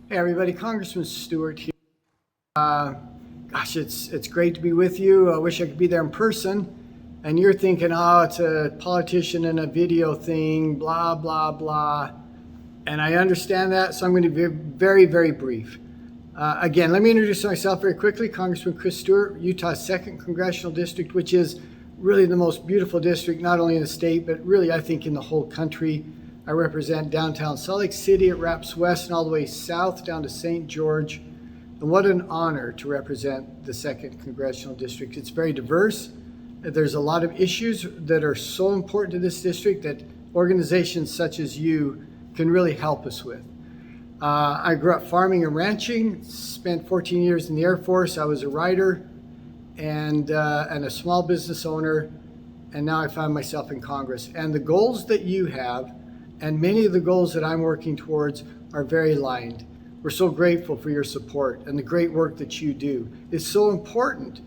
Hey everybody, Congressman Stewart here. Gosh, it's great to be with you. I wish I could be there in person. And you're thinking, oh, it's a politician and a video thing, blah, blah, blah. And I understand that, so I'm going to be very, very brief. Again, let me introduce myself very quickly. Congressman Chris Stewart, Utah's 2nd Congressional District, which is really the most beautiful district, not only in the state, but really I think in the whole country. I represent downtown Salt Lake City. It wraps west and all the way south down to St. George. And what an honor to represent the 2nd Congressional District. It's very diverse. There's a lot of issues that are so important to this district that organizations such as you can really help us with. I grew up farming and ranching, spent 14 years in the Air Force. I was a writer and a small business owner, and now I find myself in Congress. And the goals that you have and many of the goals that I'm working towards are very aligned. We're so grateful for your support and the great work that you do. It's so important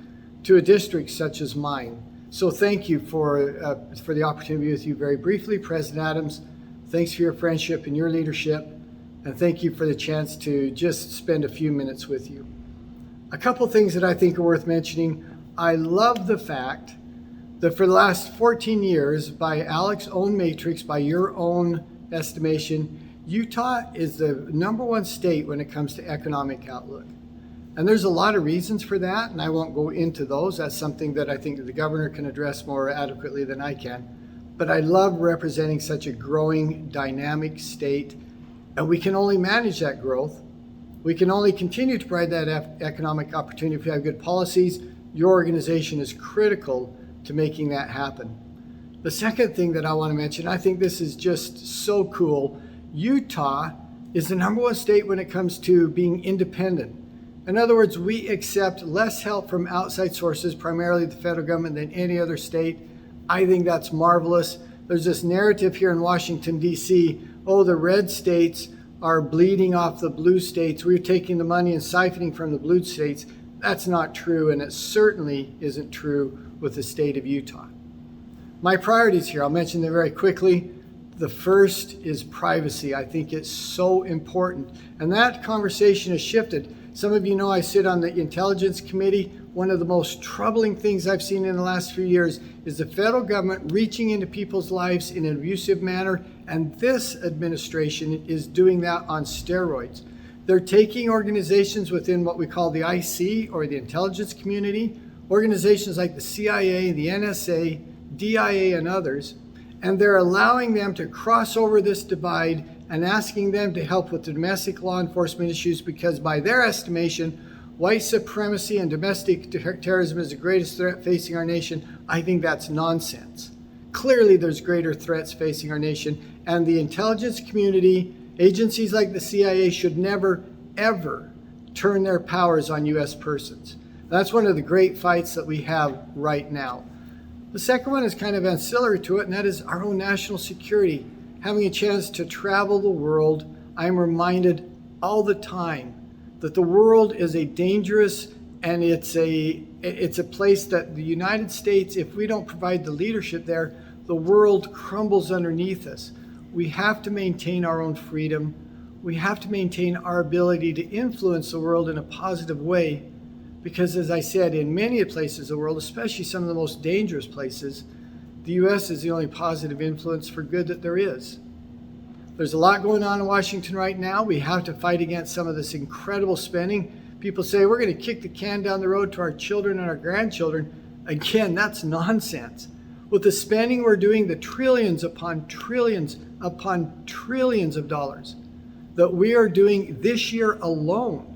to a district such as mine. So thank you for the opportunity to be with you very briefly. President Adams, thanks for your friendship and your leadership, and thank you for the chance to just spend a few minutes with you. A couple things that I think are worth mentioning. I love the fact that for the last 14 years, by ALEC's own matrix, by your own estimation, Utah is the #1 state when it comes to economic outlook. And there's a lot of reasons for that, and I won't go into those. That's something that I think the governor can address more adequately than I can. But I love representing such a growing, dynamic state, and we can only manage that growth. We can only continue to provide that economic opportunity if we have good policies. Your organization is critical to making that happen. The second thing that I want to mention, I think this is just so cool. Utah is the #1 state when it comes to being independent. In other words, we accept less help from outside sources, primarily the federal government, than any other state. I think that's marvelous. There's this narrative here in Washington, D.C., oh, the red states are bleeding off the blue states. We're taking the money and siphoning from the blue states. That's not true, and it certainly isn't true with the state of Utah. My priorities here, I'll mention them very quickly. The first is privacy. I think it's so important. And that conversation has shifted. Some of you know I sit on the Intelligence Committee. One of the most troubling things I've seen in the last few years is the federal government reaching into people's lives in an abusive manner, and this administration is doing that on steroids. They're taking organizations within what we call the IC, or the intelligence community, organizations like the CIA, the NSA, DIA, and others, and they're allowing them to cross over this divide and asking them to help with the domestic law enforcement issues because by their estimation, white supremacy and domestic terrorism is the greatest threat facing our nation. I think that's nonsense. Clearly, there's greater threats facing our nation, and the intelligence community, agencies like the CIA should never, ever turn their powers on U.S. persons. That's one of the great fights that we have right now. The second one is kind of ancillary to it, and that is our own national security. Having a chance to travel the world, I'm reminded all the time that the world is a dangerous, and it's a place that the United States, if we don't provide the leadership there, the world crumbles underneath us. We have to maintain our own freedom. We have to maintain our ability to influence the world in a positive way. Because as I said, in many places of the world, especially some of the most dangerous places, the U.S. is the only positive influence for good that there is. There's a lot going on in Washington right now. We have to fight against some of this incredible spending. People say we're going to kick the can down the road to our children and our grandchildren. Again, that's nonsense. With the spending we're doing, the trillions upon trillions of dollars that we are doing this year alone,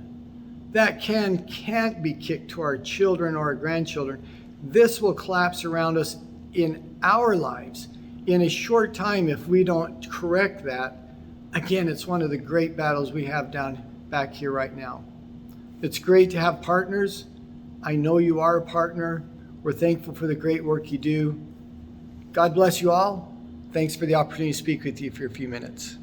that can't be kicked to our children or our grandchildren. This will collapse around us in our lives in a short time if we don't correct that. Again, it's one of the great battles we have back here right now. It's great to have partners. I know you are a partner. We're thankful for the great work you do. God bless you all. Thanks for the opportunity to speak with you for a few minutes.